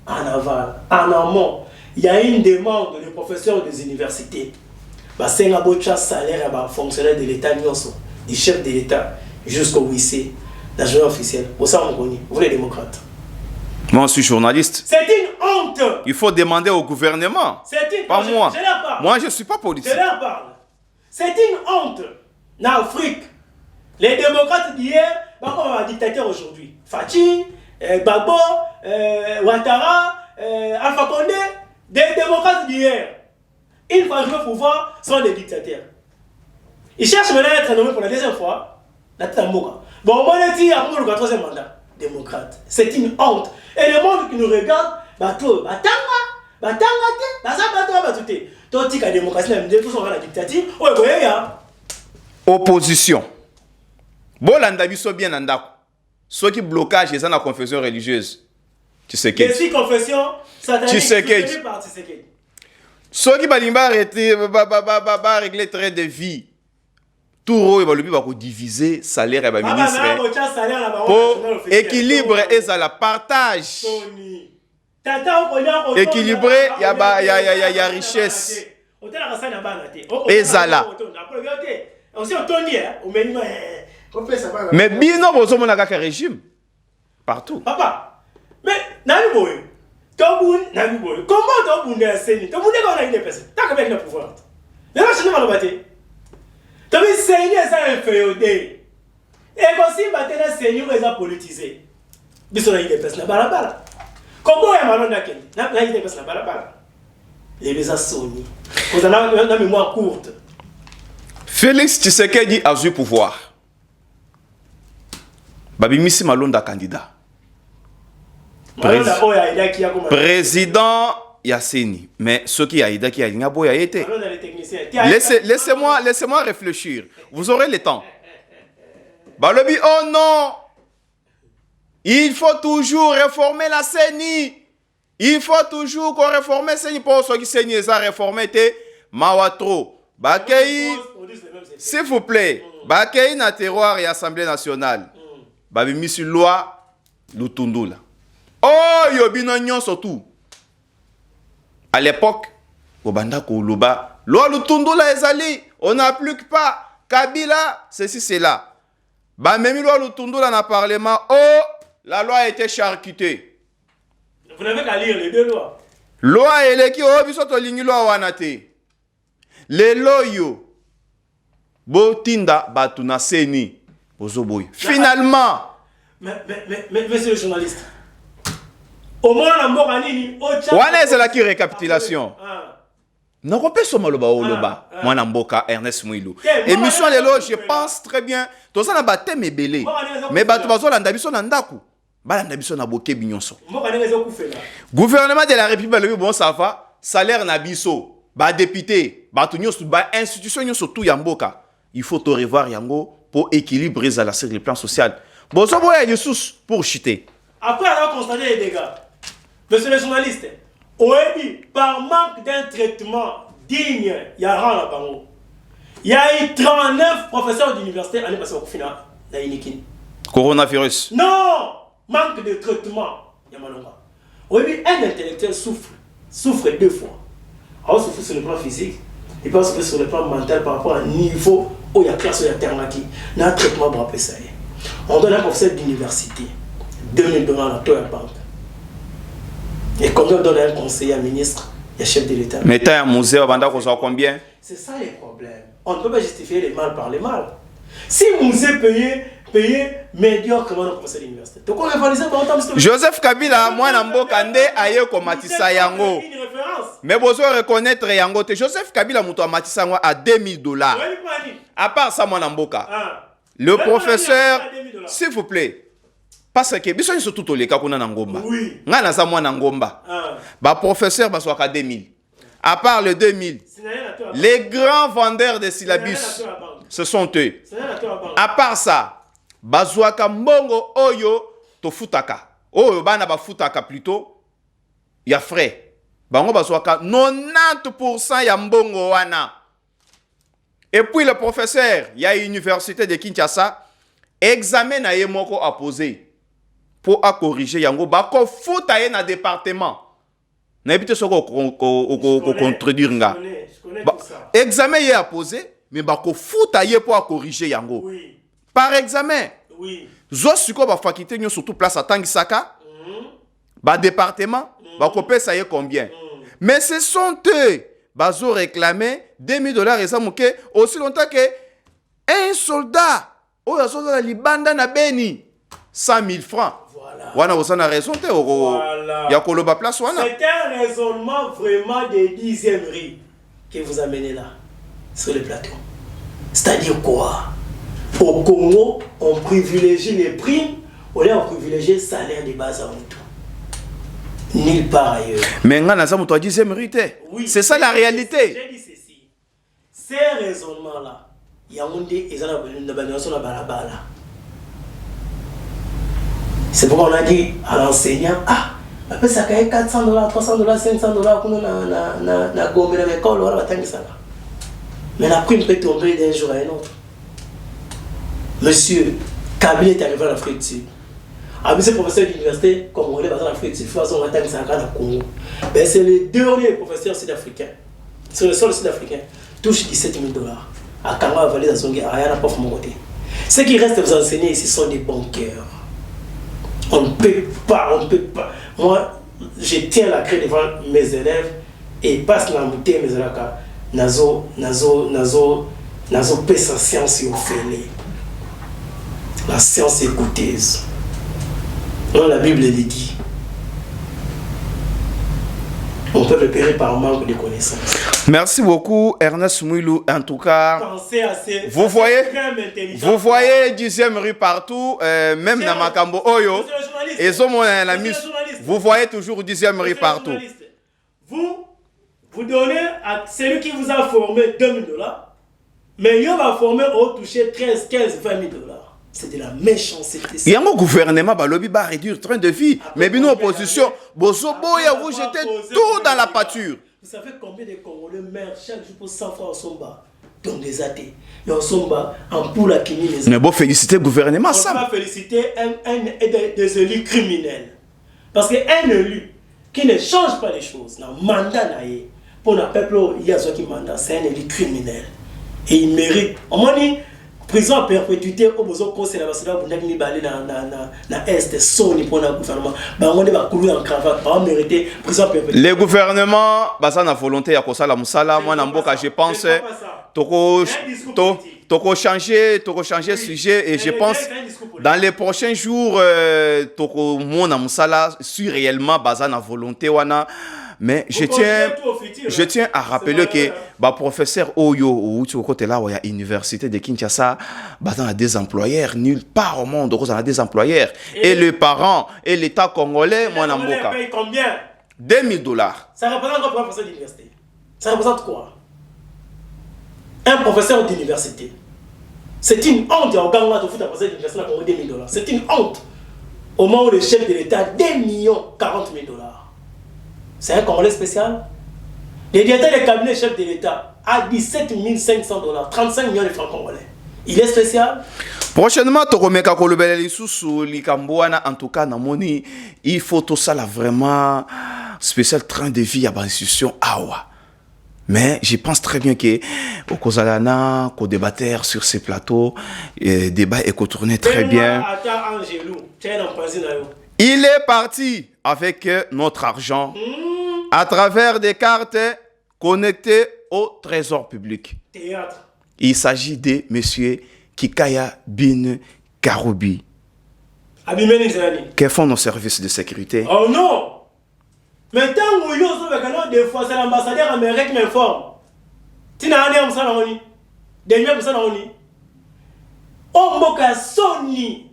en aval, en amont. Il y a une demande des professeurs des universités. C'est un beau salaire à fonctionnaire de l'État, du chef de l'État jusqu'au lycée, l'agent officiel. Vous les démocrates. Moi, je suis journaliste. C'est une honte. Il faut demander au gouvernement. Pas moi. Je leur parle. Moi, je ne suis pas politique. Je leur parle. C'est une honte. En Afrique, les démocrates d'hier, on a un dictateur aujourd'hui. Fachi, Gbagbo, Ouattara, Alpha Condé, des démocrates d'hier. Une fois arrivés au pouvoir, sont des dictateurs. Ils cherchent maintenant à être nommés pour la deuxième fois. Bon, on a dit après le 4e mandat. Démocrate. C'est une honte. Et le monde qui nous regarde, opposition. Bolanda biso bien andako. Ceux qui blocage les la confession religieuse. Tu sais que. Qu'est-ce confession satanique? Tu sais que. Ceux qui balimba arrêter régler train de vie. Tout le monde va diviser salaire et ministre pour équilibre et ça la partage. Équilibré, il y a richesse. Et ça là. Mais bien non, vous avez un régime partout. Papa, mais comment tu as saigné? Tu as une personne. Tu as le pouvoir. Mais je ne vais pas te tu as saigné ça infériorité. Et aussi, maintenant, saigné, ils ont politisé. Ils ont une personne. Comment est-ce que tu as une personne? Les gens sont vous avez une mémoire courte. Félix Tshisekedi a eu pouvoir. Babimisi Malonda candidat. Président Yassini. Mais ce qui a été, laissez-moi réfléchir. Vous aurez le temps. Balobi, oh non! Il faut toujours réformer la CENI. Il faut toujours qu'on réforme la CENI. Pour ceux qui CENI est réformé, Mawatro. Bakei, s'il vous plaît, Bakei na terroir et Assemblée nationale. Babi mis loi Lutundula. Oh, yobino nyon surtout. À l'époque, Obanda Koulouba, loi Lutundula ezali, on n'applique pas. Kabila, ceci, c'est là. Bah, même loi Lutundula dans le Parlement, oh, la loi a été charcutée. Vous n'avez qu'à lire les deux lois. Loi et les qui ont vu cette ligne loi wanate. Les loyo, Botinda Batuna Seni, Bozoboy. Finalement, monsieur le journaliste, au moins la mort anini, Wana c'est la qui récapitulation. Non, on peut se maloba oloba. Moi Namboka Ernest Mouilou. Émission les lois, je pense très bien. Tout ça n'a pas été belé. Mais batu bazo landabiso nandaku. Balandabiso na boké bignonso. Gouvernement de la République le bon ça va. Salaire nabiso. Ba député, ba tout ba institution surtout yamboka. Il faut te revoir yango pour équilibrer la sur le plan social. Bon ça boya Jesus pour chuter. Après avoir constaté les dégâts, monsieur le journaliste, Oebi, par manque d'un traitement digne, il y a un bango. Il y a eu 39 professeurs d'université à l'année passée au final. Coronavirus. Non, manque de traitement. Yamalonga. Oui, un intellectuel souffre deux fois. Alors, souffre sur le plan physique, il peut souffrir sur le plan mental par rapport à un niveau où il y a classe, où il y a termaki. Il y a un traitement pour appeler ça. On donne un professeur d'université, 2000 $ à la banque. Et combien on donne à un conseiller, à un ministre, il y a chef de l'État. Mais t'as un musée, combien? C'est ça les problèmes. On ne peut pas justifier les mal par les mal. Si le musée payé médiocrement le professeur d'université. Donc on a validé par longtemps. Joseph Kabila, moi, Nambo Kande, aye ko Matissa Yango. Mais vous devez reconnaître Yango. Joseph Kabila, moutou Matissa Yango à 2000 $. À part ça, moi, Namboka. Le professeur, s'il vous plaît, parce que biso sont tout les cas qu'on a Nangomba. Oui. Ngana sa moi Nangomba. Bah professeur, bah soit 2000. À part le 2000, les grands vendeurs de syllabus, ce sont eux. À part ça, bazouaka mbongo oyo to futaka. Oyo bana ba futaka plutôt, ya frais. Bango bazouaka 90% ya mbongo wana. Et puis le professeur, il y a une université de Kinshasa, examen na ye moko à poser pour à corriger yango bako futa ye na département. Na éviter ce qu'on contredire nga. Examen ye à poser, mais bako futa ye pour à corriger yango. Oui. Par examen. Oui. Zo suko ba faculté nyo surtout place à Tangisaka. Ba département, bako pesa ye combien? Mais ce sont eux bazo réclamer 2000 $ et ça mouké aussi longtemps que un soldat oh ya soldat libanda na beni 100 000 francs. Voilà. Wana vous en a raison te Voilà. ya koloba place wana. C'est un raisonnement vraiment de 10e riz que vous amenez là sur le plateau. C'est-à-dire quoi? Au Congo, on privilégie les primes, au lieu on privilégie le salaire de base à tout. Nulle part ailleurs. Mais nga na ça mouto 10e riz te. Oui, c'est ça la réalité. J'ai dit ceci. Ces raisonnements-là, il y a un des balabala. C'est pourquoi on a dit à l'enseignant, ah, après ça a 400 $, 300 $, 500 $, na gomme na l'école, on va attendre ça là. Mais la prime peut tomber d'un jour à un autre. Monsieur, Kabila est arrivé en Afrique du Sud. Avec ce professeur d'université, comme on est dans l'Afrique du Sud, on va attendre ça au Congo. Ben, c'est les derniers professeurs sud-africains, sur le sol sud-africain, touchent 17 000 $. À Kanga, Valais, à Zongue, à Yana, Pof, mon côté. Ceux qui restent vous enseigner ici sont des banquiers. On ne peut pas. Moi, je tiens la craie devant mes élèves et passe la montée mes élèves. Nazo, paix sa science et au fêlé. La science écouteuse. Non, la Bible le dit. On peut repérer par manque de connaissances. Merci beaucoup Ernest Mouilou. En tout cas, pensez à ces vous voyez 10e rue partout, même dans Makambo Oyo. Et vous voyez toujours 10e rue partout. Vous donnez à celui qui vous a formé 2000 $, mais il va former au toucher 13, 15, 20 000 $. C'est de la méchanceté. Il y a un gouvernement qui va réduire le train de vie. Mais bien opposition, vous jetez tout dans la pâture. Vous savez combien de Congolais meurent chaque jour pour 100 francs au Somba? Donc des athées. Et au Somba, en poule à Kini. Mais bon, féliciter le gouvernement, ça. On va féliciter des élus criminels. Parce qu'un élu qui ne change pas les choses, dans le mandat, pour le peuple, il y a ceux qui mandat, c'est un élu criminel. Et il mérite. On m'a dit, prison à perpétuité au besoin conseil la basila pour n'aller balé na est soni pour le gouvernement ba on va couler en cravate ba mériter prison à perpétuité. Le gouvernement basa na volonté ya kosala musala moi na mboka je pense toko changer sujet et je pense dans les prochains jours toko mona musala si réellement basa na volonté wana. Mais je tiens à rappeler que le professeur Oyo, ou tu côté là où il y a l'université de Kinshasa, il y a des employeurs, nulle part au monde, il y a des employeurs. Et les parents, et l'État congolais, moi, en Mboka. Paye combien? 2000 $. Ça représente quoi pour un professeur d'université? Ça représente quoi? Un professeur d'université. C'est une honte, il y a un gars de foot à professeur d'université à Congo 2000 $. C'est une honte. Au moment où le chef de l'État a 2 40 000 $. C'est un Congolais spécial. Le directeur du cabinet chef de l'État a 17 500 $, 35 millions de francs congolais. Il est spécial. Prochainement, Tokomeka Kolobele Lisusu, Likamboana, en tout cas, Namoni, il faut tout ça là vraiment spécial train de vie à l'institution Awa. Mais je pense très bien que au Kozalana, qu'au débatteur sur ces plateaux, le débat est tourné très bien. Il est parti avec notre argent à travers des cartes connectées au trésor public. Théâtre. Il s'agit de monsieur Kikaya Bin Karoubi. Que font nos services de sécurité? Oh non! Mais tant que vous avez des fois, c'est l'ambassadeur américain qui m'informe. Tu n'as rien comme ça, non? Des miens comme ça, non? On moque Sony.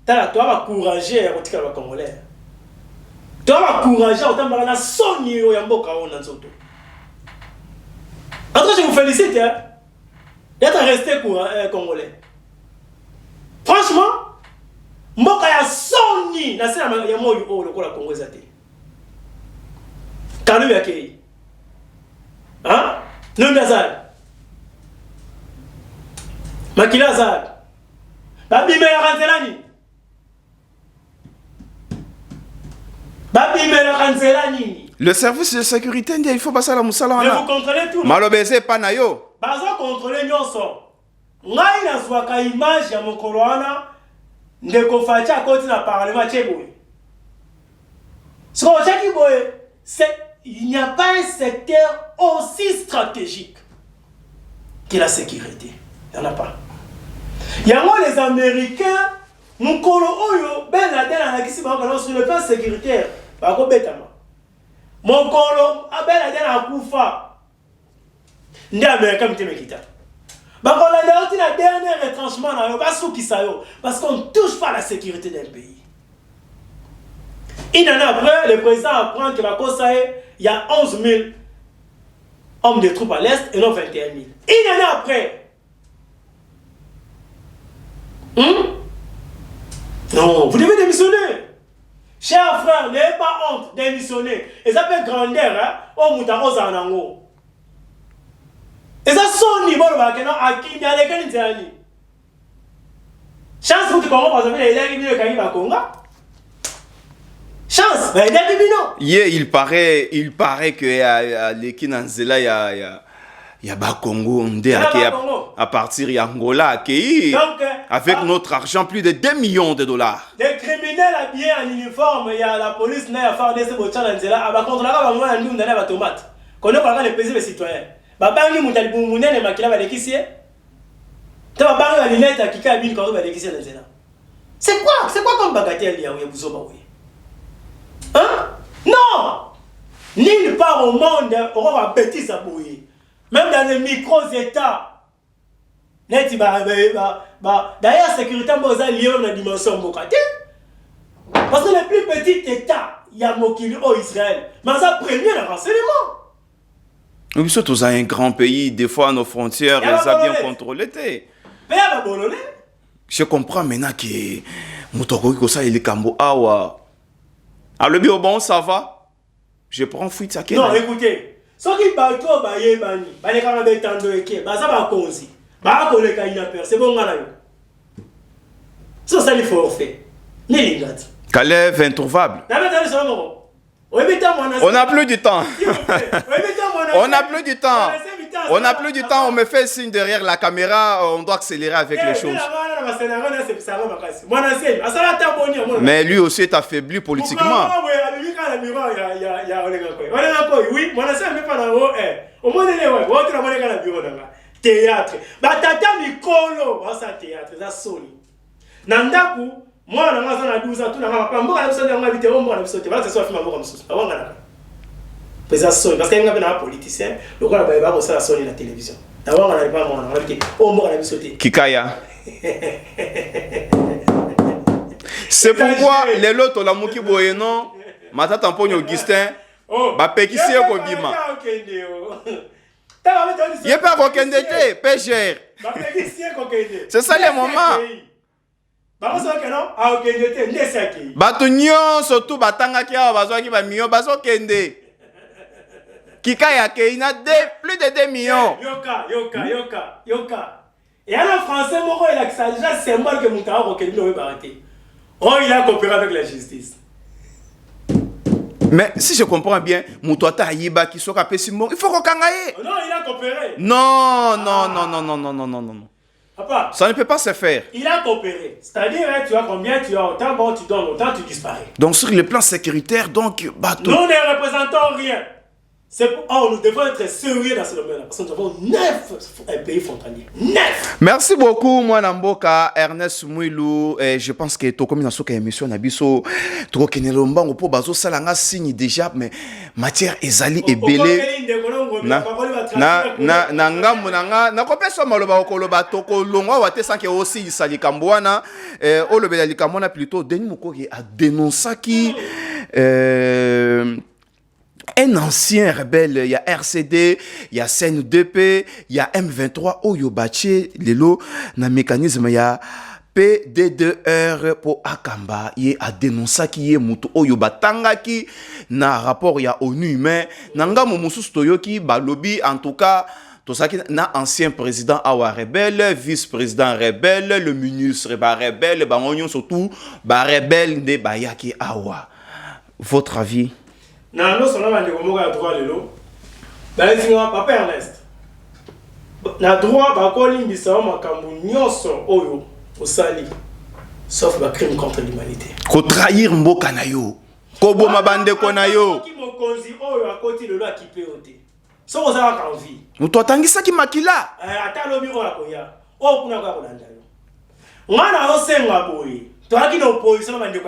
Tu vas courager à retirer le Congolais. Tu vas courager à retirer Sony au Yamboka ou Nanzoto. En tout cas, je vous félicite d'être resté Congolais. Franchement, mboka ya Sony na sema ya moyo o lokola Kongo ezate. Kanu ya kei. Hein? Nunda zali. Makila zali. Babime ya kanzelani. Babime ya kanzelani. Le service de sécurité, il faut passer à la moussala. Mais vous contrôlez tout. Malobese panayo. Baza contrôler nyonso. Ngai na zwaka image ya mokolo wana ndeko facha koti na parlement cheboy. Ce qu'on dit boy, c'est il n'y a pas un secteur aussi stratégique que la sécurité. Il n'y en a pas. Il y a les Américains, mokolo oyo ben la dena na kisi ba sur le plan sécuritaire. Ba ko betama. Mokolo abel la dena akufa. Ndi Américain mteme kita. Bah, on a dit la dernière retranchement, parce qu'on ne touche pas à la sécurité d'un pays. Une année après, le président apprend que il y a 11 000 hommes de troupes à l'Est et non 21 000. Une année après. Non, vous devez démissionner. Chers frères, n'ayez pas honte de démissionner. Et ça fait grandeur, hein? Oh, Moutaro Zanango. Et ça sonne, bon, il a les chance pour que tu parce que les gens qui sont Congo. Chance, mais il paraît que les Kinanzela, il y a Bakongo, à partir d'Angola, avec notre argent, plus de 2 millions de dollars. Les criminels habillés en uniforme, il y a la police, il y a la FARDC, il y a la contre la tomate. Qu'on a les pays des citoyens. Babangi mutali munene makila balekisie. Ta babangi alineta kika bin ko balekisie na zena. C'est quoi comme bagatelle ya buzoba oui? Hein? Non! Nulle part au monde on va bêtise à bouillir. Même dans les micros états. Neti d'ailleurs sécurité mboza lié na dimension mbokate. Parce que les plus petits états, il y a Mokili au Israël. Mais ça premier le renseignement. Nous sommes tous un grand pays, des fois nos frontières, les a bien contrôlées. Je comprends maintenant que Moutoko Kosa il est Kambo Awa. Alors le bon ça va? Je prends fuite à quel? Non, écoutez, ce qui bateau baye bani, bani kama betando eke, baza ba konzi. Ba ko le kaina per, c'est bon ngana yo. Ça il faut faire. Nilingat. Calais introuvable. On n'a plus du temps. On n'a plus du temps. On n'a plus du temps. On me fait signe derrière la caméra. On doit accélérer avec les choses. Mais lui aussi est affaibli politiquement. Théâtre. Batata mikolo. Ça théâtre. Ça soni. Nandaku. Moi, je suis 12 ans, je suis parce qu'il y a un politicien, le roi de la la télévision. Kikaya. C'est pourquoi les lots la Mouki Boyeno, Mata Tamponi Augustin, Bapekisi Kobima. Il n'y a pas de pêcheur. C'est ça les moments. Bato surtout batanga ki awa bazwaki ba millions bazo kende. Kikaya ke ina plus de 2 millions. Yoka. Et alors, français, il a déjà symbole que mon carreau est arrêté. Oh, il a coopéré avec la justice. Mais si je comprends bien, Moutouata Ayiba qui sera pessimiste, il faut qu'on kangaye. Non, il a coopéré. Non, non, non, non, non, non, non, non, non. Papa, ça ne peut pas se faire. Il a coopéré. C'est-à-dire, tu as combien tu as, autant bon tu donnes, autant tu disparais. Donc sur le plan sécuritaire, donc, bateau. Nous ne représentons rien. Nous devons être sérieux dans ce domaine-là. Parce que nous avons 9 pays frontaliers. 9. Merci beaucoup, moi Namboka, Ernest Mouilou. Je pense que tu as commis dans cette émission, Nabiso, tu as connu le mbango pour bazo salanga signe déjà, mais matière ezali et belé. Na ngamu na kopesa maloba okoloba toko longwa wate sanke aussi isali kambwana o lobela likamona plutôt Denis Mukwege a dénoncé qui un ancien rebelle, il y a RCD, il y a CNDP, il y a M23, Oyobache, Lelo, na mécanisme, il y a PD2R pour Akamba, il y a dénoncé qui est Moutou Oyobatanga qui, na rapport, il y a ONU, mais Nanga Momousou Stoyoki, Balobi, en tout cas, tout ça qui na ancien président Awa rebelle, vice-président rebelle, le ministre ba rebelle, ba onyon surtout, ba rebelle de Bayaki Awa. Votre avis? Non, nous sommes là, nous avons droit de l'eau. Papa Ernest. Na droit, bakoli mbisa makambu nyonso oyo osali. Sauf le crime contre l'humanité. Ko trahir mboka na yo. Ko boma bande ko na yo. Ki mokonzi oyo akoti le loi kipe ote. So ozala ka envie. Muto atangisa ki makila. Ata lobi o akoya. O kuna kwa kolanda yo. Ngana osenga boye. To akina opposition bande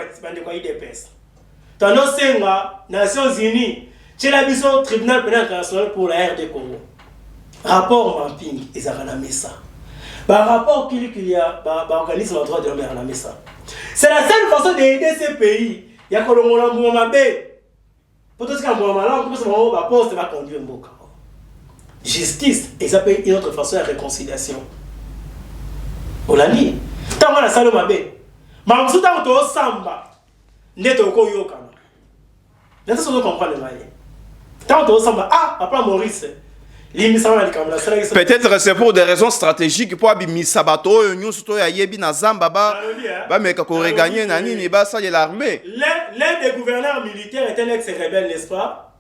kwa IDPS. Tandis que les Nations Unies, c'est la mission tribunal pénal international pour la RD Congo. Rapport mapping, ils ont ramené ça. Par rapport qu'il y a, l'organisme en droit de l'homme a ramené ça. C'est la seule façon d'aider ces pays. Il y a que le monde a pour tout ce qui est malin, pour ce moment, la poste va conduire un boca. Justice, et ça peut être une autre façon de réconciliation. On l'a dit. Tant que la salle m'a bé. Mais en tout temps, on a samba. Neto ko yoka. N'est-ce pas ce que comprendre le mal? Tant que ça après Maurice. Peut-être c'est pour des raisons stratégiques pour abimi sabato nous surtout ya yebi na zamba ba mais kako regagner na nini ba ça de l'armée. L'un des gouverneurs militaires est un ex-rebelle, n'est-ce pas?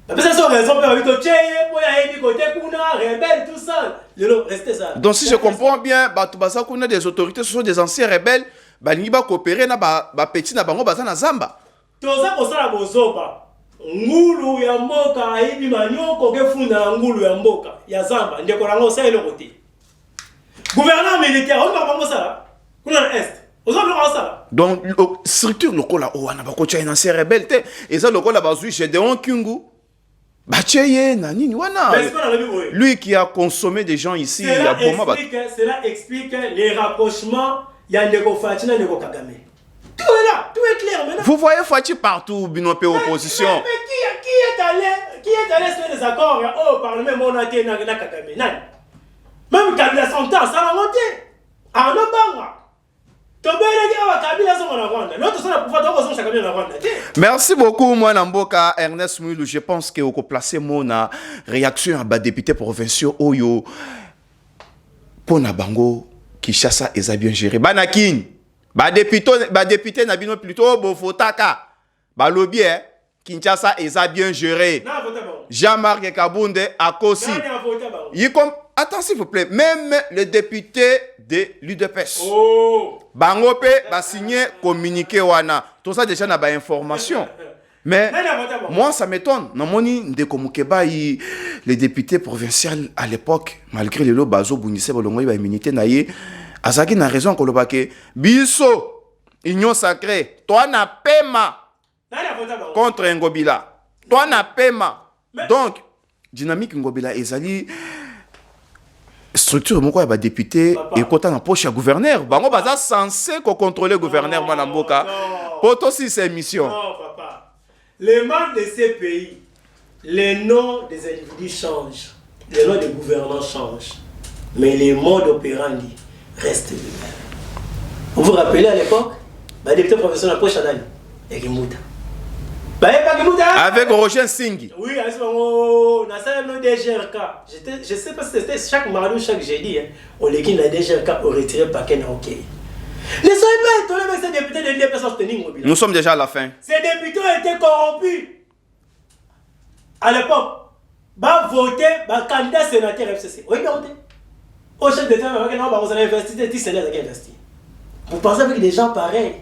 C'est ça raison pour avoir tché pour y aller côté kuna rebelle tout ça. Restez ça. Donc si je comprends bien, batu basa kuna des autorités ce sont des anciens rebelles, ba ningi ba coopérer na ba petit na bango baza na zamba. Toza ko sala bozoba. Ngulu ya mboka aibi manyoko kefunda ngulu ya mboka ya zamba ndeko lango sa ile côté. Gouverneur militaire on va bango ça. Kuna na est. Ozo lo ça. Donc structure lokola o wana ba ko tcha na rebelle te et ça lokola bazui Gédéon Kingu. Bacheye na nini wana. Lui qui a consommé des gens ici cela explique les rapprochements ya ndeko Fatina ndeko Kagame. Tout est là, tout est clair maintenant. Vous voyez Fati partout, Binopé opposition. Mais qui est allé sur les accords au Parlement monaté na Kagame? Même Kabila son temps, ça l'a monté. Ah non, banga. Merci beaucoup, moi, Namboka, Ernest Mouilou. Je pense que vous placez mon réaction à député provincial Oyo. Pour Nabango, Kishasa, ils ont bien géré. Banakin. Député Nabino plutôt Bofotaka. Lobby, Kinshasa, ils ont bien géré. Jean-Marc Kabunde a Kosi. Attends, s'il vous plaît, même le député de l'UDPS. Bangope va signer communiqué wana. Tout ça déjà n'a pas information. Mais moi ça m'étonne. Namoni ndeko Mukeba les députés provinciaux à l'époque malgré les lots bazo bunise bolongo ba immunité na ye azaki na raison ko lobake biso union sacrée toi na pema contre Ngobila. Toi na pema. Donc dynamique Ngobila ezali structure moko ya ba député et kota na poche ya gouverneur bango baza censé ko contrôler gouverneur mwana mboka poto si c'est mission. Non papa, les membres de ces pays, les noms des individus changent, les noms des gouvernants changent, mais les modes opérandi restent les mêmes. Vous vous rappelez à l'époque, ba député professionnel poche Adani et Kimuta. Avec Roger Singh. Oui, à ce moment, on a ça le DGRK. Je sais pas si c'était chaque mardi ou chaque jeudi, on les qui la DGRK au retiré paquet na OK. Ne soyez pas étonnés avec ces députés de l'IDPS soutenir mobile. Nous sommes déjà à la fin. Ces députés ont été corrompus. À l'époque, va voter, va candidat sénateur FCC. Oui, bien voté. Au chef d'État, vous allez investir, c'est Sénat qui investit. Vous pensez avec des gens pareils.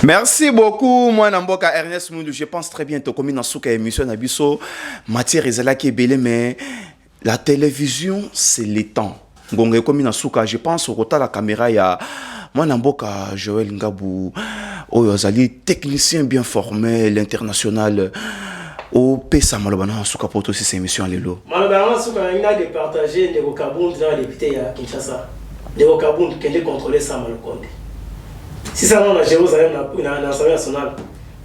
Merci beaucoup, moi Namboka Ernest Moundou. Je pense très bien, comme dans souka émission Nabiso, matière ezala qui est belle, mais la télévision c'est le temps. Gonge comme dans souka, je pense au côté la caméra il y a moi Namboka Joël Ngabou, Oyozali technicien bien formé, l'international. Au pesa malobana souka pour aussi ces émissions lelo. Malobana souka ina de partager de Kabund dans député à Kinshasa. De Kabund qui est contrôler ça Malokonde. Si ça on a Jérusalem na l'Assemblée nationale.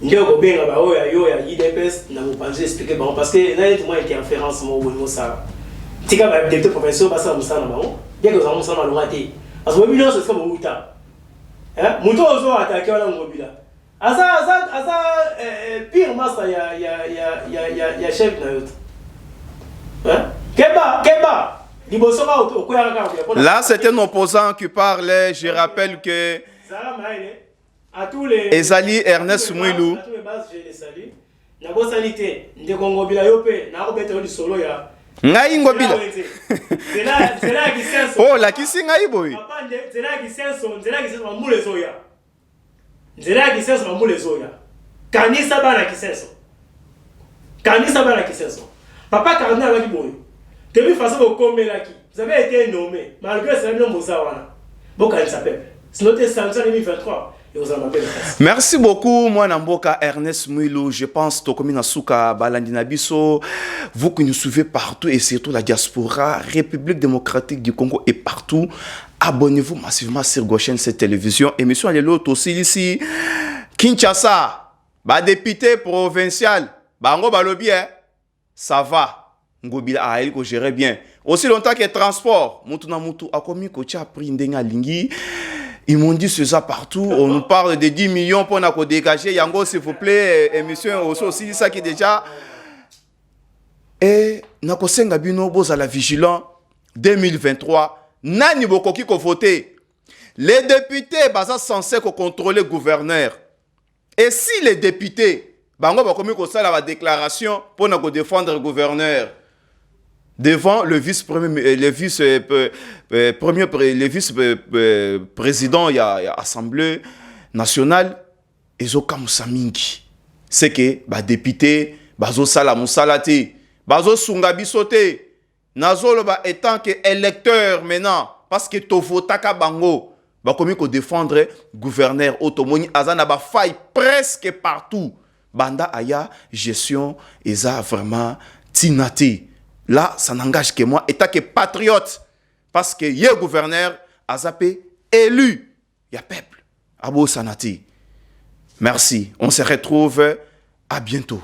Ndio ko benga ba oya yo ya IDPS na mopanzi expliquer bon parce que na moi interférence mo bongo ça. Tika ba député professeur ba ça musana ba on. Bien que ça musana longate. Parce que mobile c'est comme muta. Hein? Muto ozo attaquer wala mobile. Pire master ya chef na yote. Hein? Keba. Là, c'est un opposant qui parlait. Je rappelle que à tous les Ezali Ernest Mouilou. À tous les bases, je les salue. Na bo sanité, ndeko bila yope na ko beto di solo ya. Ngai ngobila. C'est là qui senso. Oh, la qui singai boy. Papa c'est là qui senso mule zoya. Nzela kisenso mamule zoya. Kanisa bana kisenso. Papa Cardinal a dit bon. Depuis façon de commer qui. Vous avez été nommé malgré ce nom Mozawana. Bon kanisa peuple. C'est noté sanction 2023 et vous en avez. Merci beaucoup moi Namboka Ernest Mouilou. Je pense Tokomina Souka Balandina Biso. Vous qui nous suivez partout et surtout la diaspora République démocratique du Congo et partout. Abonnez-vous massivement sur Goshen cette télévision. Émission à l'autre aussi ici. Kinshasa, député provincial, ngo balobi ça va. Ngobila a il ko gérer bien. Aussi longtemps que transport, mutu na mutu akomi ko tia prix ndenga lingi. Ils m'ont dit ça partout. On nous parle de 10 millions pour nous dégager. Yango, s'il vous plaît, émission aussi ça qui est déjà. Et nako senga bino boza la vigilant 2023. Nani bokoki ko voter. Les députés sont censés contrôler le gouverneur. Et si les députés bango bakomi ko sala la déclaration pour nous défendre le gouverneur devant le vice-président il y a assemblée nationale ezoka musamingi. C'est que ba député bazo sala musalati bazo sunga bisote. Nazolo ba étant que électeur maintenant parce que to votaka bango ba komi ko défendre gouverneur otomoni azana ba faille presque partout banda aya gestion eza vraiment tinati. Là ça n'engage que moi étant que patriote parce que yé gouverneur azapé élu ya peuple abo sanati. Merci, on se retrouve à bientôt.